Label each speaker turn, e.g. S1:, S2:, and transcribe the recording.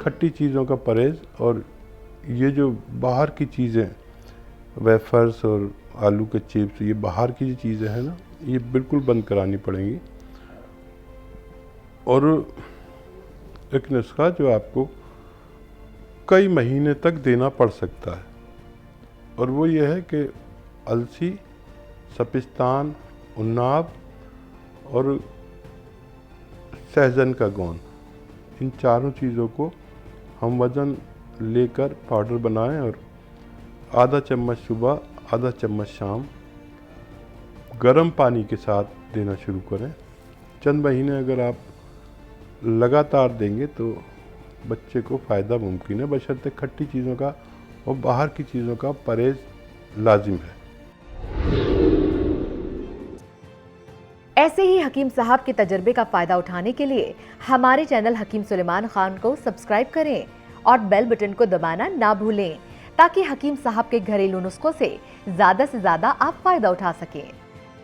S1: खट्टी चीज़ों का परहेज़, और ये जो बाहर की चीज़ें, वेफर्स और आलू के चिप्स, ये बाहर की जो चीज़ें हैं ना, ये बिल्कुल बंद करानी पड़ेंगी। और एक नुस्खा जो आपको कई महीने तक देना पड़ सकता है, और वो ये है कि अलसी, सपिस्तान, उन्नाव और सहजन का गोंद, इन चारों चीज़ों को हम वज़न लेकर पाउडर बनाएं और आधा चम्मच सुबह, आधा चम्मच शाम गर्म पानी के साथ देना शुरू करें। चंद महीने अगर आप लगातार देंगे तो बच्चे को फ़ायदा मुमकिन है, बशर्ते खट्टी चीज़ों का और बाहर की चीज़ों का परहेज़ लाजिम है।
S2: ऐसे ही हकीम साहब के तजर्बे का फ़ायदा उठाने के लिए हमारे चैनल हकीम सुलेमान खान को सब्सक्राइब करें और बेल बटन को दबाना ना भूलें, ताकि हकीम साहब के घरेलू नुस्खों से ज़्यादा आप फ़ायदा उठा सकें।